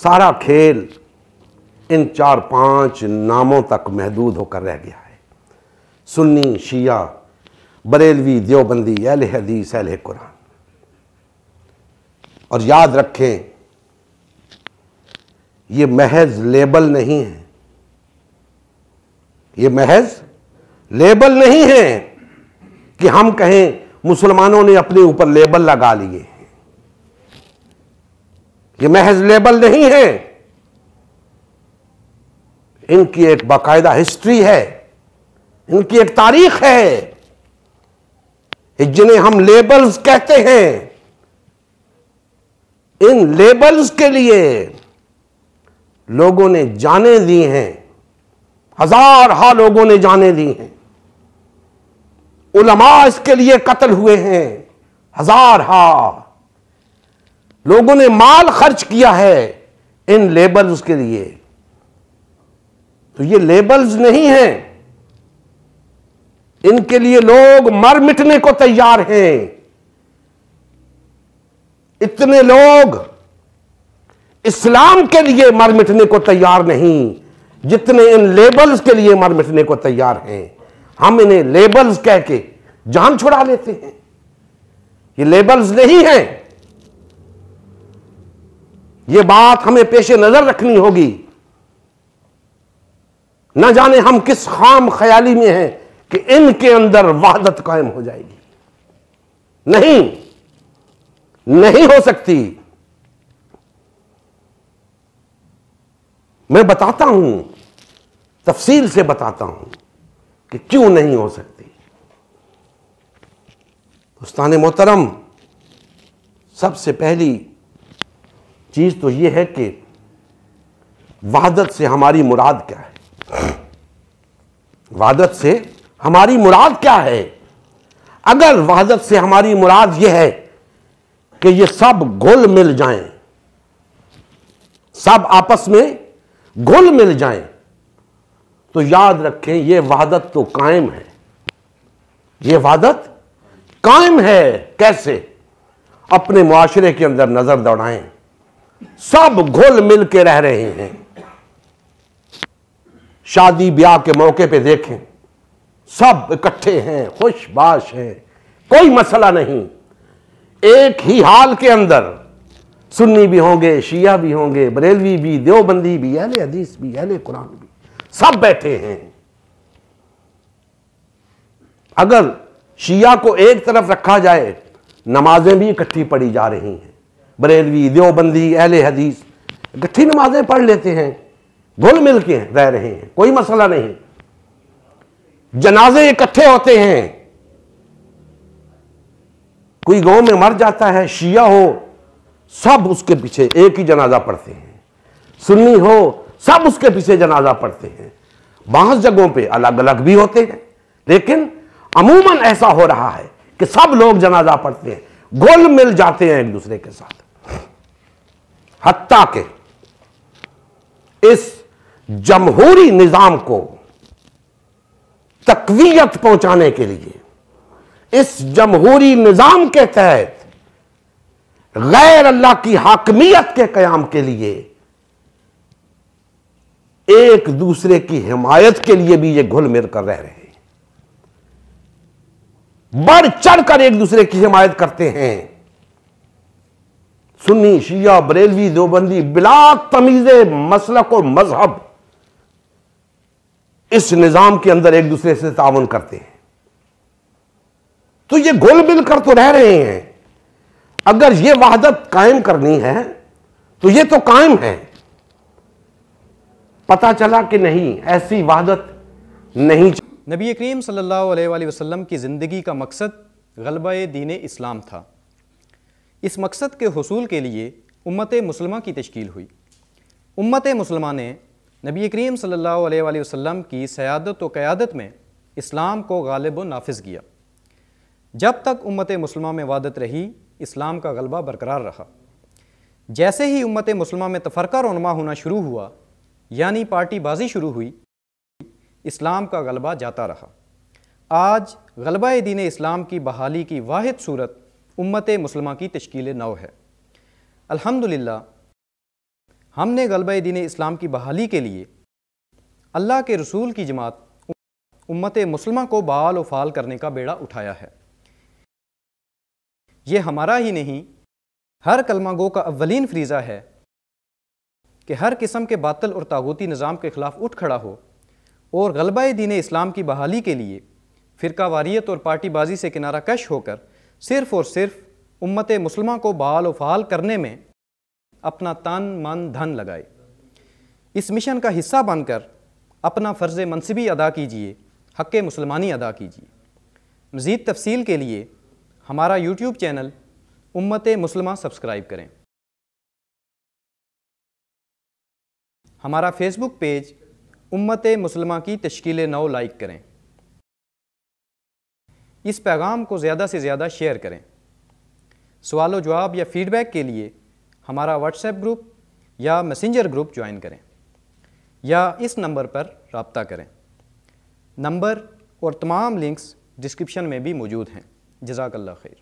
सारा खेल इन 4-5 नामों तक महदूद होकर रह गया है। सुन्नी, शिया, बरेलवी, देवबंदी, अहले हदीस, अहले कुरान। और याद रखें, ये महज लेबल नहीं है, ये महज लेबल नहीं है कि हम कहें मुसलमानों ने अपने ऊपर लेबल लगा लिए हैं। ये महज लेबल नहीं है, इनकी एक बाकायदा हिस्ट्री है, इनकी एक तारीख है। जिन्हें हम लेबल्स कहते हैं, इन लेबल्स के लिए लोगों ने जाने दी हैं, हजारों लोगों ने जाने दी हैं। उलमा इसके लिए कत्ल हुए हैं, हजारों लोगों ने माल खर्च किया है इन लेबल्स के लिए। तो ये लेबल्स नहीं हैं, इनके लिए लोग मर मिटने को तैयार हैं। इतने लोग इस्लाम के लिए मर मिटने को तैयार नहीं जितने इन लेबल्स के लिए मर मिटने को तैयार हैं। हम इन्हें लेबल्स कह के जान छुड़ा लेते हैं। ये लेबल्स नहीं हैं। ये बात हमें पेशे नजर रखनी होगी। न जाने हम किस खाम ख्याली में हैं कि इनके अंदर वहदत कायम हो जाएगी। नहीं, नहीं हो सकती। मैं बताता हूं, तफसील से बताता हूं कि क्यों नहीं हो सकती। दोस्तान मोहतरम, सबसे पहली चीज तो यह है कि वहदत से हमारी मुराद क्या है। वहदत से हमारी मुराद क्या है? अगर वहदत से हमारी मुराद यह है कि ये सब घुल मिल जाएं, सब आपस में घुल मिल जाएं, तो याद रखें ये वहदत तो कायम है। ये वहदत कायम है। कैसे? अपने मुआशरे के अंदर नजर दौड़ाएं, सब घुल मिल के रह रहे हैं। शादी ब्याह के मौके पे देखें, सब इकट्ठे हैं, खुशबाश हैं, कोई मसला नहीं। एक ही हाल के अंदर सुन्नी भी होंगे, शिया भी होंगे, बरेलवी भी, देवबंदी भी, अहले हदीस भी, अहले कुरान भी, सब बैठे हैं। अगर शिया को एक तरफ रखा जाए, नमाजें भी इकट्ठी पढ़ी जा रही हैं। बरेलवी, देवबंदी, अहले हदीस इकट्ठी नमाजें पढ़ लेते हैं, घुल मिल के रह रहे हैं, कोई मसला नहीं। जनाजे इकट्ठे होते हैं। कोई गांव में मर जाता है, शिया हो, सब उसके पीछे एक ही जनाजा पढ़ते हैं। सुन्नी हो, सब उसके पीछे जनाजा पढ़ते हैं। बास जगहों पे अलग अलग भी होते हैं, लेकिन अमूमन ऐसा हो रहा है कि सब लोग जनाजा पढ़ते हैं, घुल मिल जाते हैं एक दूसरे के साथ। हत्ता के इस जमहूरी निजाम को तकवीयत पहुंचाने के लिए, इस जमहूरी निजाम के तहत गैर अल्लाह की हाकमियत के कयाम के लिए, एक दूसरे की हिमायत के लिए भी ये घुल मिल कर रह रहे हैं। बढ़ चढ़कर एक दूसरे की हिमायत करते हैं। सुन्नी, शिया, बरेलवी, देवबंदी बिला तमीज़े मसलक और मजहब इस निजाम के अंदर एक दूसरे से तावन करते हैं। तो ये घुल मिल कर तो रह रहे हैं। अगर ये वहदत कायम करनी है तो ये तो कायम है। पता चला कि नहीं, ऐसी वहदत नहीं। नबी करीम सल्लल्लाहु अलैहि वसल्लम की ज़िंदगी का मकसद ग़लबा दीन इस्लाम था। इस मकसद के हुसूल के लिए उम्मत मुस्लिमा की तश्कील हुई। उम्मत मुस्लिमा ने नबी करीम सल्लल्लाहु अलैहि वसल्लम की सयादत व क़यादत में इस्लाम को गालिब व नाफिज़ किया। जब तक उम्मत मुस्लिमा में वहदत रही, इस्लाम का गलबा बरकरार रहा। जैसे ही उम्मत मुस्लिमा में तफरका रोनमा होना शुरू हुआ, यानी पार्टीबाजी शुरू हुई, इस्लाम का गलबा जाता रहा। आज गलबा दीन इस्लाम की बहाली की वाहिद सूरत उम्मत मुस्लिमा की तश्कील नौ है। अल्हम्दुलिल्लाह, हमने गलबा दीन इस्लाम की बहाली के लिए अल्लाह के रसूल की जमात उम्मत मुस्लिमा को बाल व फाल करने का बेड़ा उठाया है। ये हमारा ही नहीं, हर कलमा गो का अव्वलीन फरीज़ा है कि हर किस्म के बातिल और तागूती निज़ाम के ख़िलाफ़ उठ खड़ा हो और गलबा दीन इस्लाम की बहाली के लिए फ़िरका वारियत और पार्टीबाजी से किनारा कश होकर सिर्फ़ और सिर्फ उम्मत मुस्लिमा को बाल व फाल करने में अपना तन मन धन लगाए। इस मिशन का हिस्सा बनकर अपना फ़र्ज़ मनसिबी अदा कीजिए, हक़ मुसलमानी अदा कीजिए। मज़ीद तफ़सील के लिए हमारा यूट्यूब चैनल उम्मत मुस्लिमा सब्सक्राइब करें। हमारा फेसबुक पेज उम्मत मुस्लिमा की तश्कील नौ लाइक करें। इस पैगाम को ज़्यादा से ज़्यादा शेयर करें। सवाल व जवाब या फ़ीडबैक के लिए हमारा व्हाट्सएप ग्रुप या मैसेंजर ग्रुप ज्वाइन करें या इस नंबर पर रब्ता करें। नंबर और तमाम लिंक्स डिस्क्रिप्शन में भी मौजूद हैं। जज़ाकल्लाह खैर।